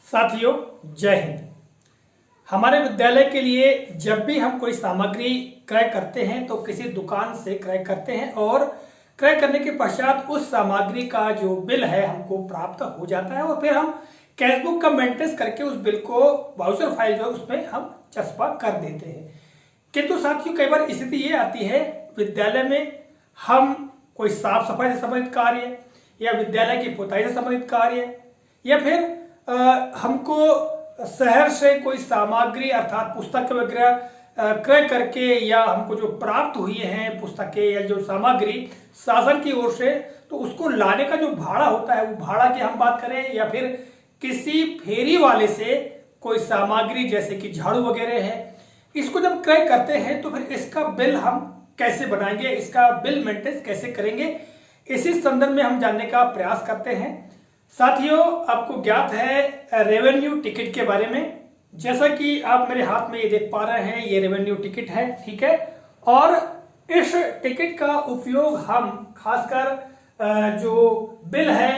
साथियों, जय हिंद। हमारे विद्यालय के लिए जब भी हम कोई सामग्री क्रय करते हैं तो किसी दुकान से क्रय करते हैं और क्रय करने के पश्चात उस सामग्री का जो बिल है हमको प्राप्त हो जाता है और फिर हम कैशबुक का मेंटेनेंस करके उस बिल को वाउचर फाइल जो है उसमें हम चस्पा कर देते हैं। किंतु साथियों, कई बार स्थिति ये आती है विद्यालय में हम कोई साफ सफाई से संबंधित कार्य या विद्यालय की पुताई से संबंधित कार्य या फिर हमको शहर से कोई सामग्री अर्थात पुस्तक वगैरह क्रय करके या हमको जो प्राप्त हुई है पुस्तकें या जो सामग्री शासन की ओर से, तो उसको लाने का जो भाड़ा होता है वो भाड़ा की हम बात करें या फिर किसी फेरी वाले से कोई सामग्री जैसे कि झाड़ू वगैरह है, इसको जब क्रय करते हैं तो फिर इसका बिल हम कैसे बनाएंगे, इसका बिल मेंटेन कैसे करेंगे, इसी संदर्भ में हम जानने का प्रयास करते हैं। साथियों, आपको ज्ञात है रेवेन्यू टिकट के बारे में। जैसा कि आप मेरे हाथ में ये देख पा रहे हैं, ये रेवेन्यू टिकट है, ठीक है। और इस टिकट का उपयोग हम खासकर जो बिल है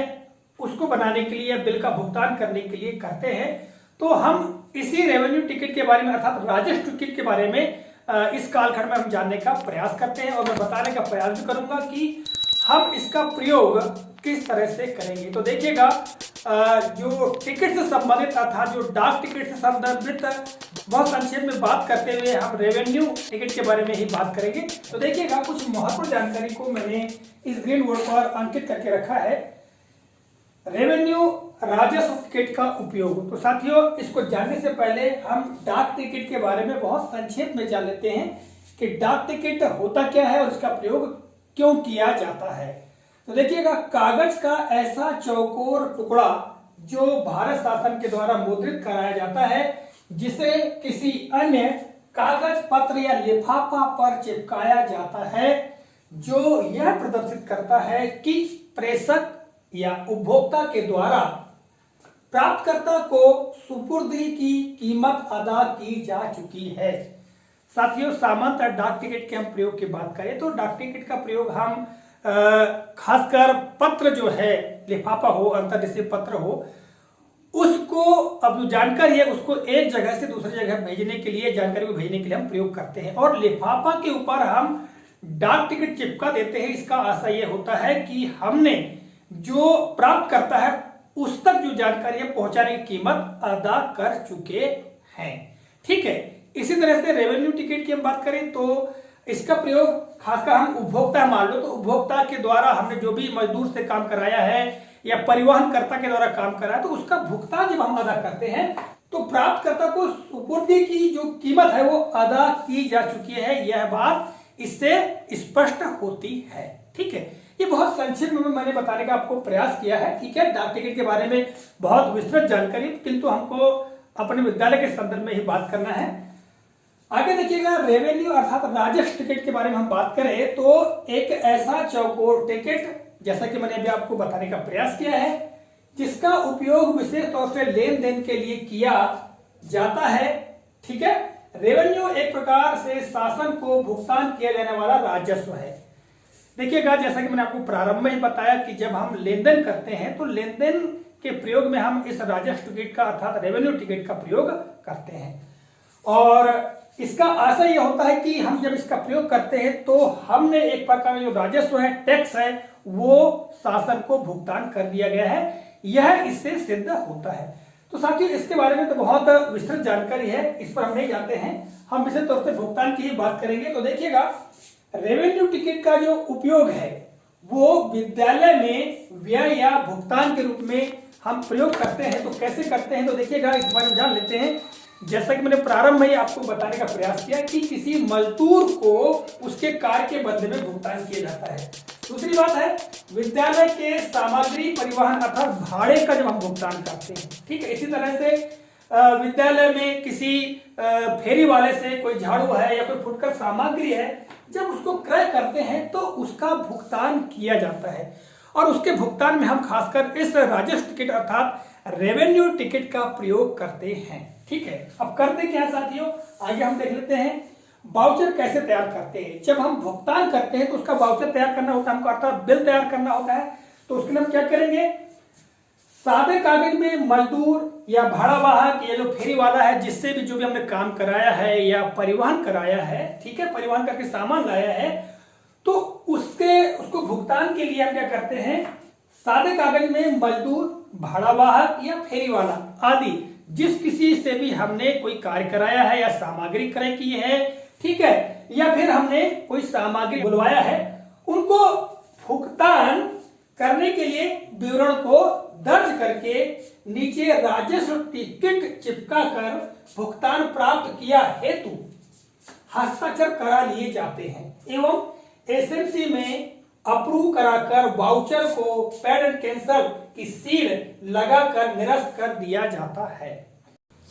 उसको बनाने के लिए, बिल का भुगतान करने के लिए करते हैं। तो हम इसी रेवेन्यू टिकट के बारे में अर्थात राजस्व टिकट के बारे में इस कालखंड में हम जानने का प्रयास करते हैं और मैं बताने का प्रयास भी करूंगा कि हम इसका प्रयोग किस तरह से करेंगे। तो देखिएगा, जो टिकट से संबंधित अर्थात जो डाक टिकट से संबंधित बहुत संक्षेप में बात करते हुए हम रेवेन्यू टिकट के बारे में ही बात करेंगे। तो देखिएगा, कुछ महत्वपूर्ण जानकारी को मैंने इस ग्रीन बोर्ड पर अंकित करके रखा है। रेवेन्यू राजस्व टिकट का उपयोग। तो साथियों, इसको जानने से पहले हम डाक टिकट के बारे में बहुत संक्षेप में जान लेते हैं कि डाक टिकट होता क्या है और इसका प्रयोग क्यों किया जाता है। तो देखिएगा, कागज का ऐसा चौकोर टुकड़ा जो भारत शासन के द्वारा मुद्रित कराया जाता है, जिसे किसी अन्य कागज पत्र या लिफाफा पर चिपकाया जाता है, जो यह प्रदर्शित करता है कि प्रेषक या उपभोक्ता के द्वारा प्राप्तकर्ता को सुपुर्दगी की कीमत अदा की जा चुकी है। साथियों, सामान्यतः डाक टिकट के हम प्रयोग की बात करें तो डाक टिकट का प्रयोग हम खासकर पत्र जो है, लिफाफा हो, अंतर्देशीय पत्र हो, उसको अब जो जानकारी है उसको एक जगह से दूसरी जगह भेजने के लिए, जानकारी को भेजने के लिए हम प्रयोग करते हैं और लिफाफा के ऊपर हम डाक टिकट चिपका देते हैं। इसका आशय यह होता है कि हमने जो प्राप्त करता है उस तक जो जानकारी है पहुंचाने की कीमत अदा कर चुके हैं, ठीक है। इसी तरह से रेवेन्यू टिकट की हम बात करें तो इसका प्रयोग खासकर हम उपभोक्ता मान लो तो उपभोक्ता के द्वारा हमने जो भी मजदूर से काम कराया है या परिवहनकर्ता के द्वारा काम कराया तो उसका भुगतान जब हम अदा करते हैं तो प्राप्तकर्ता को सुपुर्दी की जो कीमत है वो अदा की जा चुकी है, यह बात इससे स्पष्ट होती है, ठीक है। ये बहुत संक्षिप्त में मैंने बताने का आपको प्रयास किया है, ठीक है। डाक टिकट के बारे में बहुत विस्तृत जानकारी, किंतु हमको अपने विद्यालय के संदर्भ में ही बात करना है। आगे देखिएगा, रेवेन्यू अर्थात राजस्व टिकट के बारे में हम बात करें तो एक ऐसा चौकोर टिकट, जैसा कि मैंने अभी आपको बताने का प्रयास किया है, जिसका उपयोग विशेष तौर से लेन देन के लिए किया जाता है, ठीक है। रेवेन्यू एक प्रकार से शासन को भुगतान किया जाने वाला राजस्व है। देखिएगा, जैसा कि मैंने आपको प्रारंभ में ही बताया कि जब हम लेन देन करते हैं तो लेन देन के प्रयोग में हम इस राजस्व टिकट का अर्थात रेवेन्यू टिकट का प्रयोग करते हैं और इसका आशय यह होता है कि हम जब इसका प्रयोग करते हैं तो हमने एक प्रकार का जो राजस्व है, टैक्स है, वो शासन को भुगतान कर दिया गया है, यह इससे सिद्ध होता है। तो साथियों, इसके बारे में तो बहुत विस्तृत जानकारी है, इस पर हम नहीं जाते हैं, हम विशेष तौर से भुगतान की ही बात करेंगे। तो देखिएगा, रेवेन्यू टिकट का जो उपयोग है वो विद्यालय में व्यय या भुगतान के रूप में हम प्रयोग करते हैं। तो कैसे करते हैं, तो देखिएगा, इस बारे में जान लेते हैं। जैसा कि मैंने प्रारंभ में ही आपको बताने का प्रयास किया कि किसी मजदूर को उसके कार्य के बदले में भुगतान किया जाता है। दूसरी बात है, विद्यालय के सामग्री परिवहन अर्थात भाड़े का जब हम भुगतान करते हैं, ठीक है। इसी तरह से विद्यालय में किसी फेरी वाले से कोई झाड़ू है या कोई फुटकर सामग्री है, जब उसको क्रय करते हैं तो उसका भुगतान किया जाता है और उसके भुगतान में हम खासकर इस राजस्व टिकट अर्थात रेवेन्यू टिकट का प्रयोग करते हैं, ठीक है। अब करते क्या है साथियों, आगे हम देख लेते हैं वाउचर कैसे तैयार करते हैं। जब हम भुगतान करते हैं तो उसका वाउचर तैयार करना होता है हमको, अर्थात बिल तैयार करना होता है। तो उसके लिए हम क्या करेंगे, सादे कागज में मजदूर या भाड़ा वाहक, ये जो फेरी वाला है, जिससे भी जो भी हमने काम कराया है या परिवहन कराया है, ठीक है, परिवहन करके सामान लाया है, तो उसको भुगतान के लिए हम क्या करते हैं, सादे कागज में मजदूर, भाड़ा वाहक या फेरी वाला आदि जिस किसी से भी हमने कोई कार्य कराया है या सामग्री क्रय की है, ठीक है, या फिर हमने कोई सामग्री बुलवाया है, उनको भुगतान करने के लिए विवरण को दर्ज करके नीचे राजस्व टिकट चिपका कर भुगतान प्राप्त किया हेतु हस्ताक्षर करा लिए जाते हैं एवं एसएमसी में अप्रूव कराकर वाउचर को पेड एंड कैंसल की सील लगाकर निरस्त कर दिया जाता है।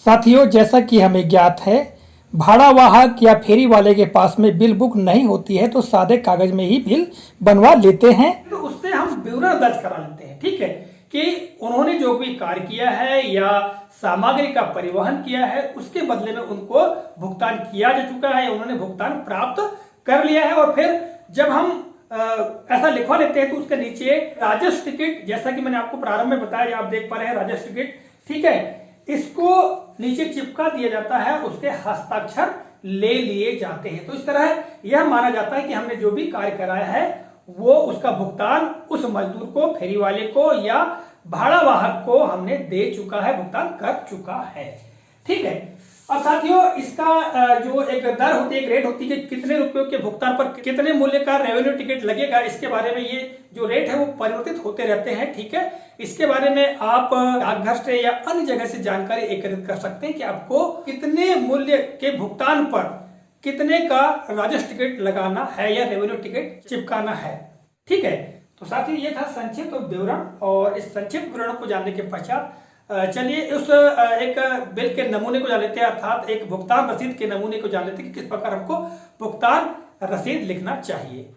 साथियों, जैसा कि हमें ज्ञात है, भाड़ा वाहक या फेरी वाले के पास में बिल बुक नहीं होती है तो सादे कागज में ही बिल बनवा लेते हैं, तो उससे हम विवरण दर्ज करा लेते हैं, ठीक है, कि उन्होंने जो भी कार्य किया है या सामग्री का परिवहन किया है उसके बदले में उनको भुगतान किया जा चुका है, उन्होंने भुगतान प्राप्त कर लिया है। और फिर जब हम ऐसा लिखवा लेते हैं तो उसके नीचे राजस्व टिकट, जैसा कि मैंने आपको प्रारंभ में बताया, आप देख पा रहे हैं राजस्व टिकट, ठीक है, इसको नीचे चिपका दिया जाता है, उसके हस्ताक्षर ले लिए जाते हैं। तो इस तरह यह माना जाता है कि हमने जो भी कार्य कराया है वो उसका भुगतान उस मजदूर को, फेरी वाले को या भाड़ा वाहक को हमने दे चुका है, भुगतान कर चुका है, ठीक है। अब साथियों, इसका जो एक दर होती है, एक रेट होती है कि कितने रुपयों के भुगतान पर कितने मूल्य का रेवेन्यू टिकट लगेगा, इसके बारे में ये जो रेट है वो परिवर्तित होते रहते हैं, ठीक है। इसके बारे में आप डाकघर से या अन्य जगह से जानकारी एकत्रित कर सकते हैं कि आपको कितने मूल्य के भुगतान पर कितने का राजस्व टिकट लगाना है या रेवेन्यू टिकट चिपकाना है, ठीक है। तो साथियों, ये था संक्षिप्त विवरण, और इस संक्षिप्त विवरण को जानने के पश्चात चलिए उस एक बिल के नमूने को जान लेते हैं, अर्थात एक भुगतान रसीद के नमूने को जान लेते हैं कि किस प्रकार हमको भुगतान रसीद लिखना चाहिए।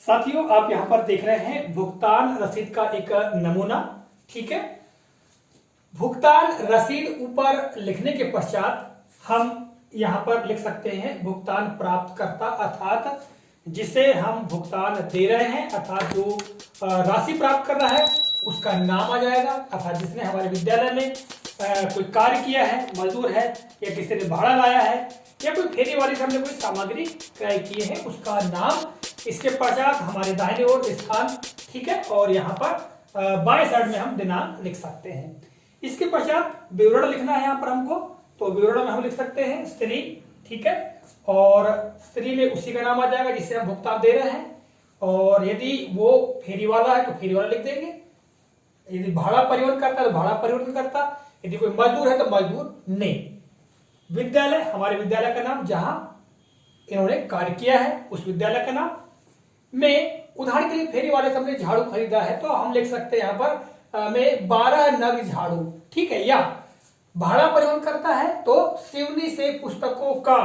साथियों, आप यहां पर देख रहे हैं भुगतान रसीद का एक नमूना, ठीक है। भुगतान रसीद ऊपर लिखने के पश्चात हम यहां पर लिख सकते हैं भुगतान प्राप्तकर्ता, अर्थात जिसे हम भुगतान दे रहे हैं, अर्थात जो राशि प्राप्त कर रहा है उसका नाम आ जाएगा, अर्थात जिसने हमारे विद्यालय में कोई कार्य किया है, मजदूर है या किसी ने भाड़ा लाया है या कोई फेरी वाले से हमने कोई सामग्री क्रय की है उसका नाम। इसके पश्चात हमारे दाहिने ओर स्थान, ठीक है, और यहाँ पर बाएं साइड में हम दिनांक लिख सकते हैं। इसके पश्चात विवरण लिखना है यहाँ पर हमको, तो विवरण में हम लिख सकते हैं स्त्री, ठीक है, और स्त्री में उसी का नाम आ जाएगा जिससे हम भुगतान दे रहे हैं, और यदि वो फेरी वाला है तो फेरी वाला लिख देंगे, यदि भाड़ा परिवहन करता है तो भाड़ा परिवहन करता, यदि कोई मजदूर है तो मजदूर ने, विद्यालय हमारे विद्यालय का नाम जहां इन्होंने कार्य किया है उस विद्यालय का नाम में। उदाहरण के लिए फेरी वाले से हमने झाड़ू खरीदा है तो हम लिख सकते हैं यहाँ पर में 12 नग झाड़ू, ठीक है। या भाड़ा परिवहन करता है तो सिवनी से पुस्तकों का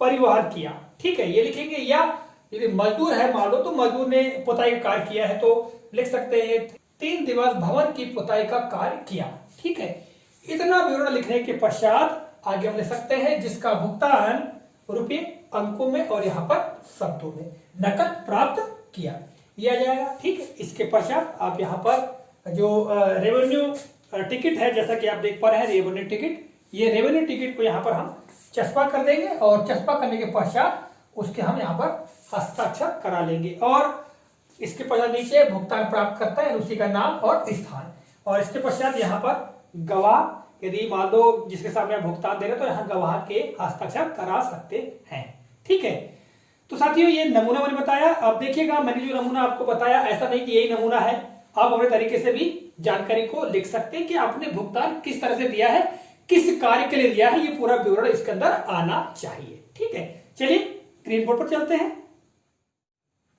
परिवहन किया, ठीक है, ये लिखेंगे। या यदि मजदूर है मान लो तो मजदूर ने पुताई का कार्य किया है तो लिख सकते हैं 3 दिवस भवन की पुताई का कार्य किया, ठीक है। इतना विवरण लिखने के पश्चात आगे हम लिख सकते हैं जिसका भुगतान रुपये अंकों में और यहाँ पर शब्दों में नकद प्राप्त किया, यह आ जाएगा, ठीक है। इसके पश्चात आप यहाँ पर जो रेवेन्यू टिकट है, जैसा कि आप देख पा रहे हैं रेवेन्यू टिकट, ये रेवेन्यू टिकट को यहाँ पर हम चस्पा कर देंगे, और चस्पा करने के पश्चात उसके हम यहाँ पर हस्ताक्षर करा लेंगे, और इसके पश्चात नीचे भुगतान प्राप्त करता है उसी का नाम और स्थान, और इसके पश्चात यहाँ पर गवाह, यदि मान लो जिसके सामने भुगतान दे रहे तो यहाँ गवाह के हस्ताक्षर करा सकते हैं, ठीक है। तो साथियों, ये नमूना मैंने बताया। अब देखिएगा, मैंने जो नमूना आपको बताया ऐसा नहीं कि यही नमूना है, आप अपने तरीके से भी जानकारी को लिख सकते हैं कि आपने भुगतान किस तरह से दिया है, किस कार्य के लिए दिया है, ये पूरा विवरण इसके अंदर आना चाहिए, ठीक है। चलिए स्क्रीन बोर्ड पर चलते हैं।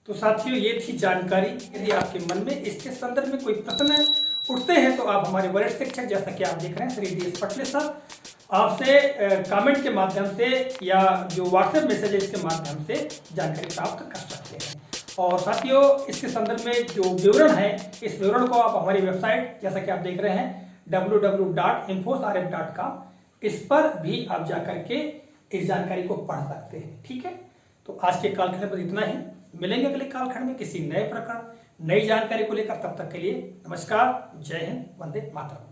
तो साथियों, ये थी जानकारी। यदि आपके मन में इसके संदर्भ में कोई प्रश्न उठते हैं तो आप हमारे वरिष्ठ शिक्षक, जैसा कि आप देख रहे हैं श्री DS पटले साहब, आपसे कमेंट के माध्यम से या जो व्हाट्सएप मैसेज है इसके माध्यम से जानकारी प्राप्त कर सकते हैं। और साथियों, इसके संदर्भ में जो विवरण है, इस विवरण को आप हमारी वेबसाइट, जैसा कि आप देख रहे हैं www.infosrf.com, इस पर भी आप जाकर के इस जानकारी को पढ़ सकते हैं, ठीक है। तो आज के कालखंड पर इतना ही, मिलेंगे अगले कालखंड में किसी नए प्रकरण, नई जानकारी को लेकर। तब तक के लिए नमस्कार, जय हिंद, वंदे मातरम।